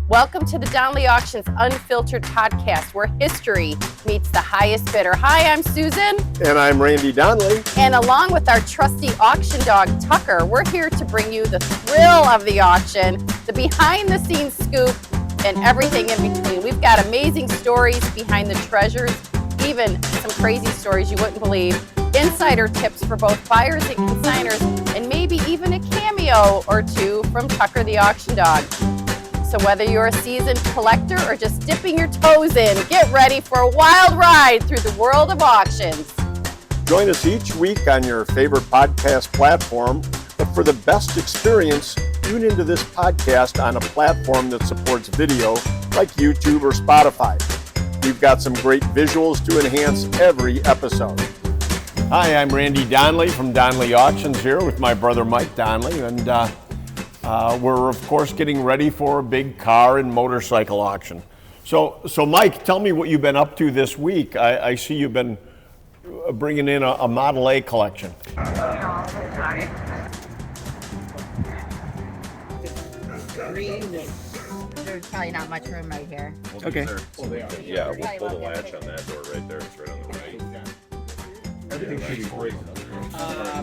Welcome to the Donley Auctions Unfiltered Podcast, where history meets the highest bidder. Hi, I'm Susan. And I'm Randy Donley. And along with our trusty auction dog, Tucker, we're here to bring you the thrill of the auction, the behind-the-scenes scoop, and everything in between. We've got amazing stories behind the treasures, even some crazy stories you wouldn't believe, insider tips for both buyers and consignors, and maybe even a cameo or two from Tucker the auction dog. So whether you're a seasoned collector or just dipping your toes in, get ready for a wild ride through the world of auctions. Join us each week on your favorite podcast platform, but for the best experience, tune into this podcast on a platform that supports video like YouTube or Spotify. We've got some great visuals to enhance every episode. Hi, I'm Randy Donley from Donley Auctions here with my brother Mike Donley, and we're of course getting ready for a big car and motorcycle auction. So Mike, tell me what you've been up to this week. I see you've been bringing in a Model A collection. There's probably not much room right here. Okay. Yeah, we'll pull the latch on that door right there. It's right on the right. Everything should be great.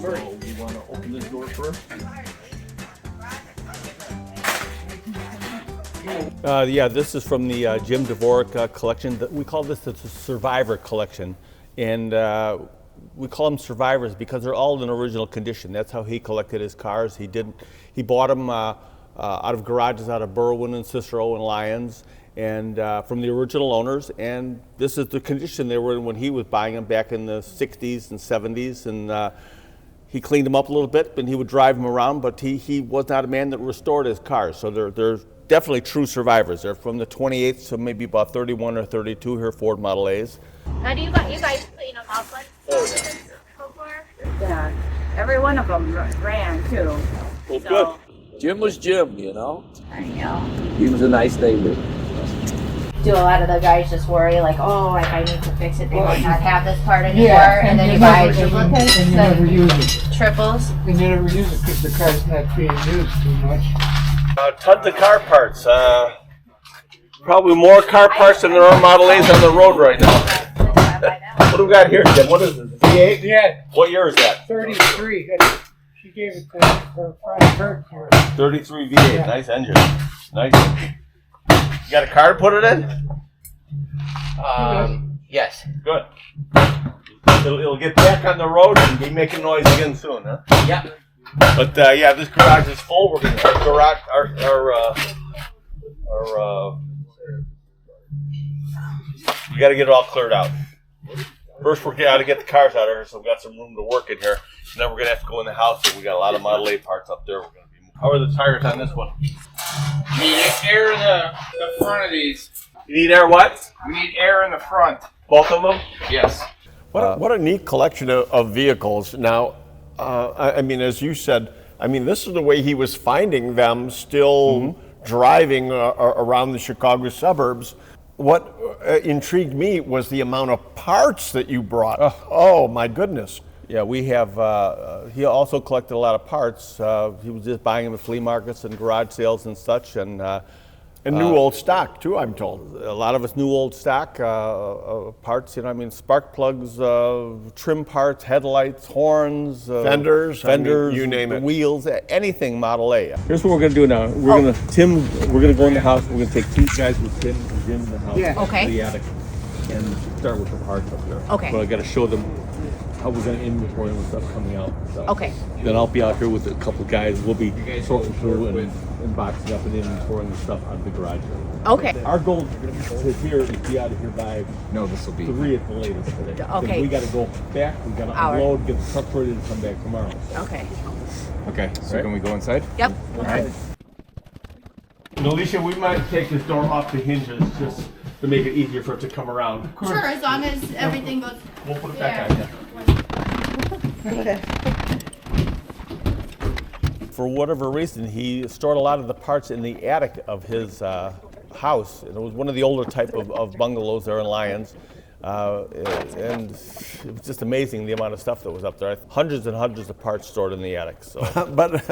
Murray. So you want to open this door first? Yeah, this is from the Jim Dvorak collection. We call this the Survivor collection, and we call them survivors because they're all in original condition. That's how he collected his cars. He bought them out of garages out of Berwyn and Cicero and Lyons, and from the original owners. And this is the condition they were in when he was buying them back in the 60s and 70s. And he cleaned them up a little bit, and he would drive them around. But he was not a man that restored his cars. So they're definitely true survivors. They're from the 28th to maybe about 31 or 32 here, Ford Model A's. Now, do you guys clean them up like before? Yeah, every one of them ran too. Well, So, Jim was Jim, you know. I know. He was a nice neighbor. Do a lot of the guys just worry, like, oh, like I need to fix it, they might not have this part anymore, Yeah, and then you you buy never- duplicates, and you never use it. triples? And you never use it because the car's not being used too much. Tons of car parts. Probably more car parts than there are Model A's on the road right now. What do we got here, Jim? What is it? V8? Yeah, What year is that? 33. She gave it to her friend Kurt for 33 V8. Yeah. Nice engine. Nice. You got a car to put it in? Yes. Good. It'll get back on the road and be making noise again soon, huh? Yeah. But yeah, this garage is full. We're gonna our garage, we got to get it all cleared out. First, we're got to get the cars out of here, so we've got some room to work in here. And then we're gonna have to go in the house. So we got a lot of Model A parts up there. We're gonna be. How are the tires on this one? We need air in the front of these. You need air what? We need air in the front. Both of them? Yes. What a neat collection of vehicles. Now, I mean, as you said, I mean, this is the way he was finding them still driving around the Chicago suburbs. What intrigued me was the amount of parts that you brought. Oh my goodness. Yeah, we have, he also collected a lot of parts. He was just buying them at flea markets and garage sales and such. And new old stock too, I'm told. a lot of it's new old stock parts, you know, I mean, spark plugs, trim parts, headlights, horns, Fenders, I mean, you name it. wheels, anything Model A. Here's what we're gonna do now. We're gonna go in the house. We're gonna take two guys with Tim and Jim in the house. Yeah. Okay. To the attic and start with the parts up there. Okay. But I gotta show them how we're gonna inventory and stuff coming out. So. Okay. Then I'll be out here with a couple guys. We'll be sorting through and boxing up and inventorying the stuff out of the garage. Okay. Our goal is here is be out of here by This will be 3 at the latest today. 'Cause Okay. we got to go back. We got to Hour. unload, get the truck ready to come back tomorrow. Okay. Okay, so Right. can we go inside? Yep. And Alicia, we might take this door off the hinges just to make it easier for it to come around. Sure, as long as everything goes. We'll put it back on. For whatever reason, he stored a lot of the parts in the attic of his house. And it was one of the older type of bungalows there in Lyons. And it was just amazing the amount of stuff that was up there. Hundreds and hundreds of parts stored in the attic. So. But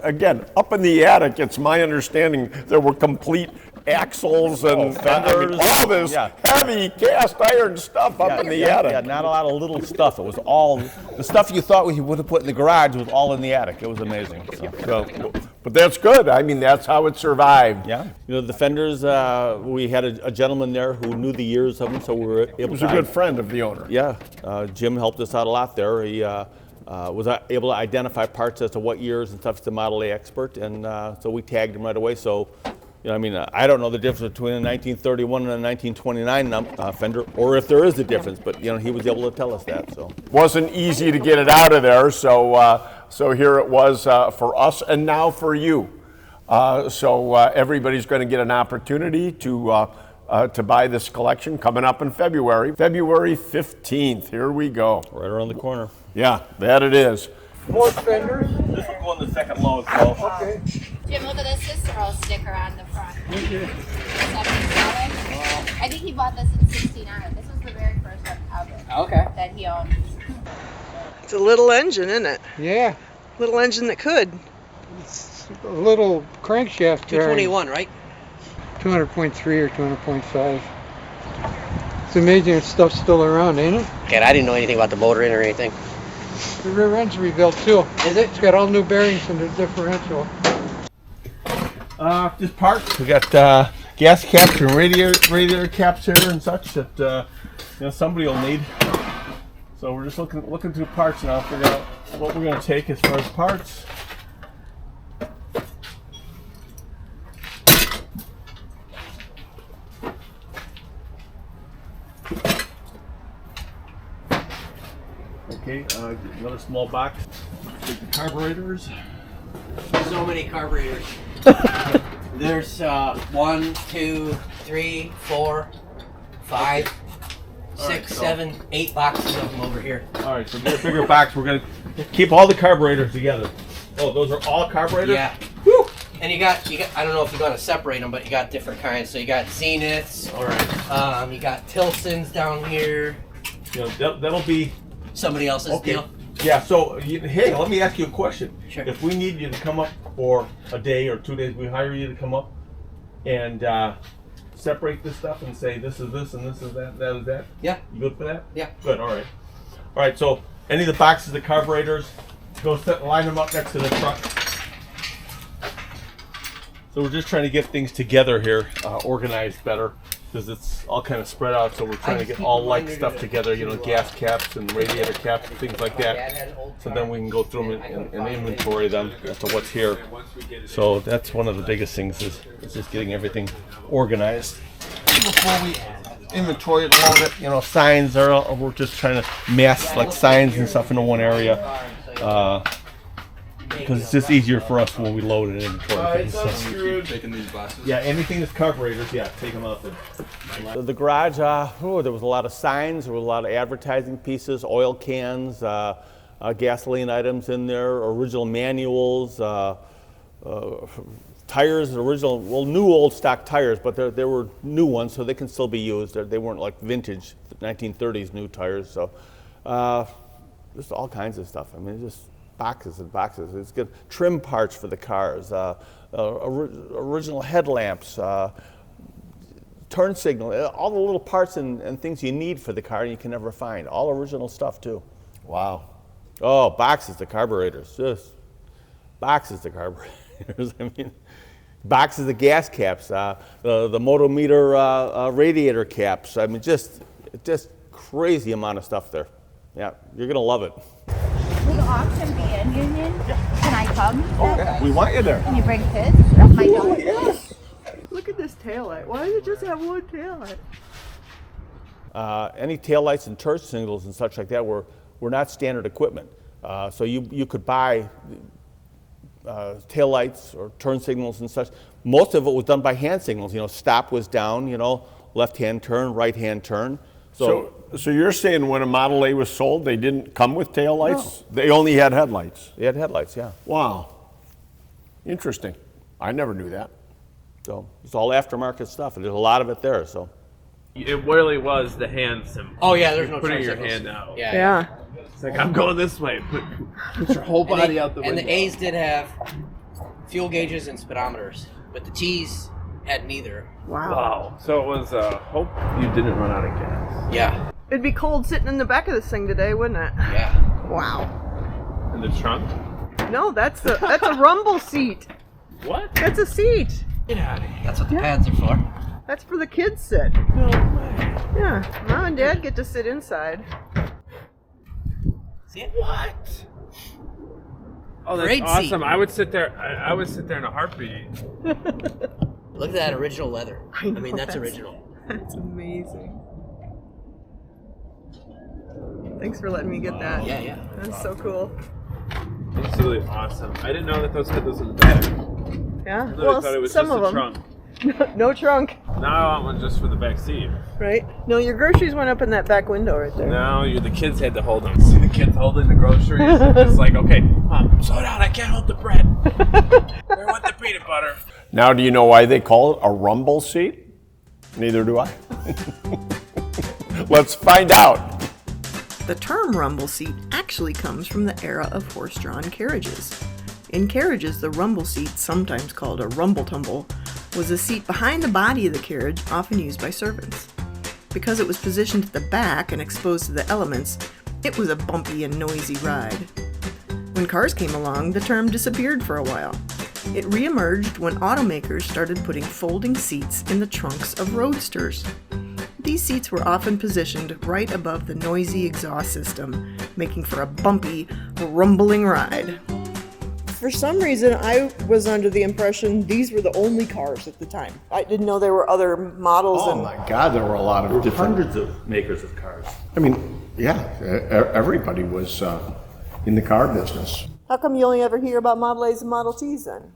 again, up in the attic, it's my understanding there were complete axles and fenders, all this heavy cast iron stuff up in the attic. Yeah, not a lot of little stuff. It was all the stuff you thought we would have put in the garage was all in the attic. It was amazing. So. But that's good. I mean, that's how it survived. Yeah. The fenders, we had a gentleman there who knew the years of them, so we were able to. He was a good friend of the owner. Yeah. Jim helped us out a lot there. He was able to identify parts as to what years and stuff. He's a Model A expert, and so we tagged him right away. So, I don't know the difference between a 1931 and a 1929 fender, or if there is a difference, but he was able to tell us that. So wasn't easy to get it out of there, so here it was for us, and now for you. So everybody's going to get an opportunity to buy this collection coming up in February 15th. Here we go. Right around the corner. Yeah, that it is. More fenders. This will go in the second load. So. Okay. Jim, look at this Ural sticker on the front. I think he bought this in '69. This was the very first one ever that he owned. It's a little engine, isn't it? Yeah. Little engine that could. It's a little crankshaft. 221, right? 200.3 or 200.5. It's amazing that stuff's still around, ain't it? God, I didn't know anything about the motor in or anything. The rear end's rebuilt too. Is it? It's got all new bearings in the differential. Just parts. We got gas caps and radiator caps here and such that somebody will need. So we're just looking through parts now, figure out what we're going to take as far as parts. Okay, another small box. Take the carburetors. So many carburetors. There's 1, 2, 3, 4, 5, 6, 7, 8 boxes of them over here. All right, so get a bigger box. We're going to keep all the carburetors together. Oh, those are all carburetors? Yeah. Woo! And you got. I don't know if you got to separate them, but you got different kinds. So you got Zeniths, or you got Tilsons down here. That'll be somebody else's deal. Yeah. So hey, let me ask you a question. Sure. If we need you to come up for a day or 2 days, we hire you to come up and separate this stuff and say this is this and this is that, that is that. Yeah. You good for that? Yeah. Good. All right. All right. So any of the boxes, the carburetors, line them up next to the truck. So we're just trying to get things together here, organized better, because it's all kind of spread out. So we're trying to get all like stuff together, gas caps and radiator caps and things like that. So then we can go through them and inventory them as to what's here. So that's one of the biggest things is just getting everything organized. Before we inventory it, load it, signs we're just trying to mass like signs and stuff into one area. Because it's just easier for us when we load and inventory. Taking these boxes. Yeah, anything that's carburetors, take them out there. The garage, there was a lot of signs, there was a lot of advertising pieces, oil cans, gasoline items in there, original manuals, tires, new old stock tires, but there were new ones, so they can still be used. They weren't like vintage 1930s new tires, so just all kinds of stuff. I mean, just boxes and boxes. It's good. Trim parts for the cars, original headlamps, turn signal, all the little parts and things you need for the car and you can never find. All original stuff too. Wow. Oh, boxes of carburetors. Just boxes of carburetors. I mean, boxes of gas caps, the motometer radiator caps. I mean, just crazy amount of stuff there. Yeah, you're gonna love it. Will the auction be in Union? Yeah. Can I come? Oh, yeah. We want you there. Can you bring kids? My daughter. Yes. Look at this taillight. Why does it just have one taillight? Any taillights and turn signals and such like that were not standard equipment. So you could buy taillights or turn signals and such. Most of it was done by hand signals. Stop was down, left-hand turn, right-hand turn. So you're saying when a Model A was sold, they didn't come with taillights? No. They only had headlights? They had headlights, yeah. Wow. Interesting. I never knew that. So it's all aftermarket stuff, and there's a lot of it there. So It really was the hand symbol. Oh yeah, there's no putting your tricycles. hand out. Yeah. It's like, I'm going this way. Put your whole body out the window. And the A's did have fuel gauges and speedometers, but the T's had neither. Wow. So it was hope you didn't run out of gas. Yeah. It'd be cold sitting in the back of this thing today, wouldn't it? Yeah. Wow. In the trunk? No, that's a rumble seat. What? That's a seat. Get out of here. That's what the pads are for. That's for the kids sit. No way. Yeah, Mom and Dad get to sit inside. See it? What? Oh, that's Great awesome. seat. I would sit there. I would sit there in a heartbeat. Look at that original leather. I mean, that's original. That's amazing. Thanks for letting me get that. Yeah, yeah. That's so cool. Absolutely awesome. I didn't know that those had those in the back. Yeah. I Well, thought it was some just of a them. trunk. No trunk, Now I want one just for the back seat. right? No, your groceries went up in that back window right there. Now the kids had to hold them. See the kids holding the groceries? It's like, okay, Mom, slow down. I can't hold the bread. Where with the peanut butter? Now, do you know why they call it a rumble seat? Neither do I. Let's find out. The term rumble seat actually comes from the era of horse-drawn carriages. In carriages, the rumble seat, sometimes called a rumble-tumble, was a seat behind the body of the carriage, often used by servants. Because it was positioned at the back and exposed to the elements, it was a bumpy and noisy ride. When cars came along, the term disappeared for a while. It reemerged when automakers started putting folding seats in the trunks of roadsters. These seats were often positioned right above the noisy exhaust system, making for a bumpy, rumbling ride. For some reason, I was under the impression these were the only cars at the time. I didn't know there were other models. Oh my God, there were a lot of different... Hundreds of makers of cars. I mean, yeah, everybody was in the car business. How come you only ever hear about Model A's and Model T's then?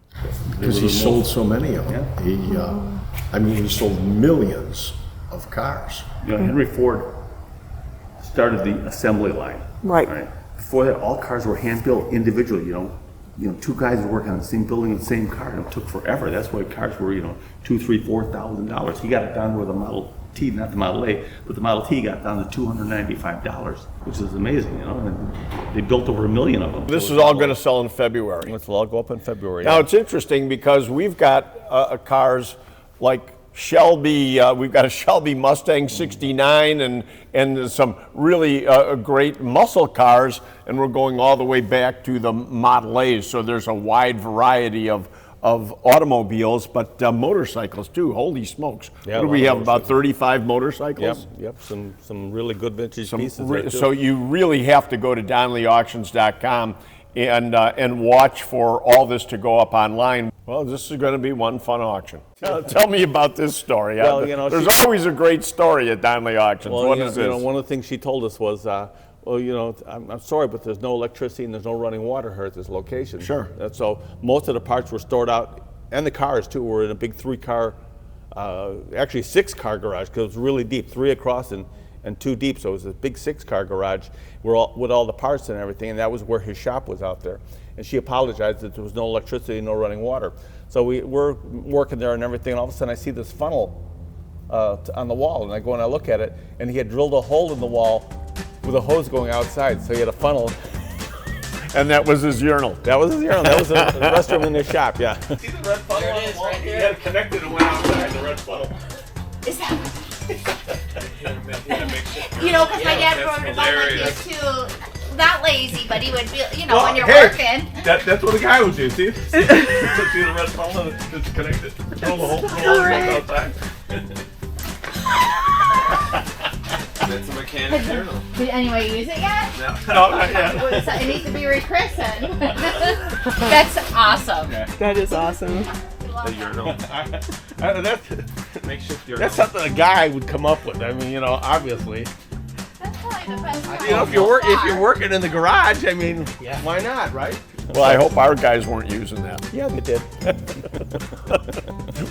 Because he sold so many of them. He sold millions of cars. You know, Henry Ford started the assembly line. Right. Before that, all cars were hand-built individually, you know, two guys were working on the same building, the same car, and it took forever. That's why cars were, $2,000, $3,000, $4,000. He got it down with the Model T, not the Model A, but the Model T got down to $295, which is amazing, And they built over 1 million of them. This is all going to sell in February. This will all go up in February. Now, it's interesting because we've got cars like Shelby, we've got a Shelby Mustang 69 and some really great muscle cars, and we're going all the way back to the Model A's, so there's a wide variety of automobiles, but motorcycles too. Holy smokes. Yeah, what do we have, about 35 motorcycles? Yep, some really good vintage pieces there, too. So you really have to go to DonleyAuctions.com and watch for all this to go up online. Well, this is going to be one fun auction. Tell me about this story. Well, there's always a great story at Donley Auctions. Well, what is this? One of the things she told us was, I'm sorry, but there's no electricity and there's no running water here at this location. Sure. And so most of the parts were stored out, and the cars too were in a big 3-car, actually 6-car garage, because it was really deep, 3 across and 2 deep, so it was a big 6-car garage with all the parts and everything, and that was where his shop was out there. And she apologized that there was no electricity, no running water. So we're working there and everything, and all of a sudden I see this funnel on the wall, and I go and I look at it, and he had drilled a hole in the wall with a hose going outside, so he had a funnel. And that was his urinal. That was his urinal. That was the restroom in his shop, yeah. See the red funnel There on it the is, wall? right He there. had it connected and went outside, the red funnel. Is that? You know, because my dad that's rode a bike like hilarious. this too. Not lazy, but he would be, Well, when you're hey, working. That's what a guy would do, see? See the red funnel and it's connected. Throw the whole thing outside. That's a mechanic urinal. Did anyone use it yet? No, not yet. So it needs to be rechristened. That's awesome. That is awesome. The urinal. Makeshift urinal. That's something a guy would come up with. I mean, obviously. That's probably the best part. If you're working in the garage, I mean, why not, right? Well, I hope our guys weren't using that. Yeah, they did.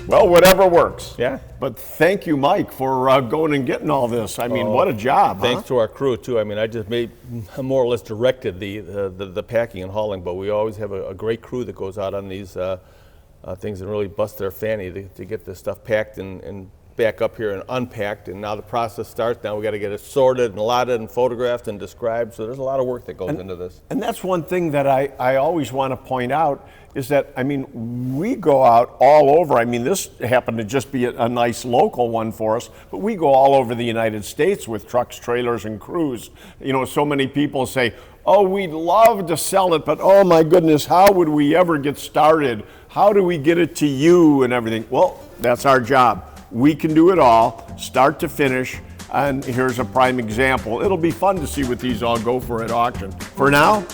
Well, whatever works. Yeah. But thank you, Mike, for going and getting all this. I mean, what a job. Thanks to our crew too. I mean, I just more or less directed the packing and hauling, but we always have a great crew that goes out on these things and really bust their fanny to get this stuff packed and back up here and unpacked, and now the process starts. Now we got to get it sorted and allotted and photographed and described. So there's a lot of work that goes into this. And that's one thing that I always want to point out is that, I mean, we go out all over. I mean, this happened to just be a nice local one for us, but we go all over the United States with trucks, trailers, and crews. You know, so many people say, oh, we'd love to sell it, but oh my goodness, how would we ever get started? How do we get it to you and everything? Well, that's our job. We can do it all, start to finish, and here's a prime example. It'll be fun to see what these all go for at auction. For now,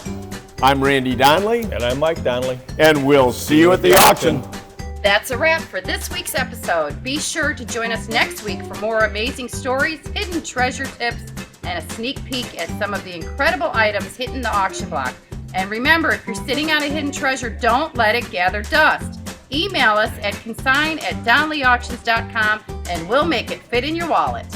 I'm Randy Donley. And I'm Mike Donley. And we'll see you at the auction. That's a wrap for this week's episode. Be sure to join us next week for more amazing stories, hidden treasure tips, and a sneak peek at some of the incredible items hitting the auction block. And remember, if you're sitting on a hidden treasure, don't let it gather dust. Email us at consign@donleyauctions.com and we'll make it fit in your wallet.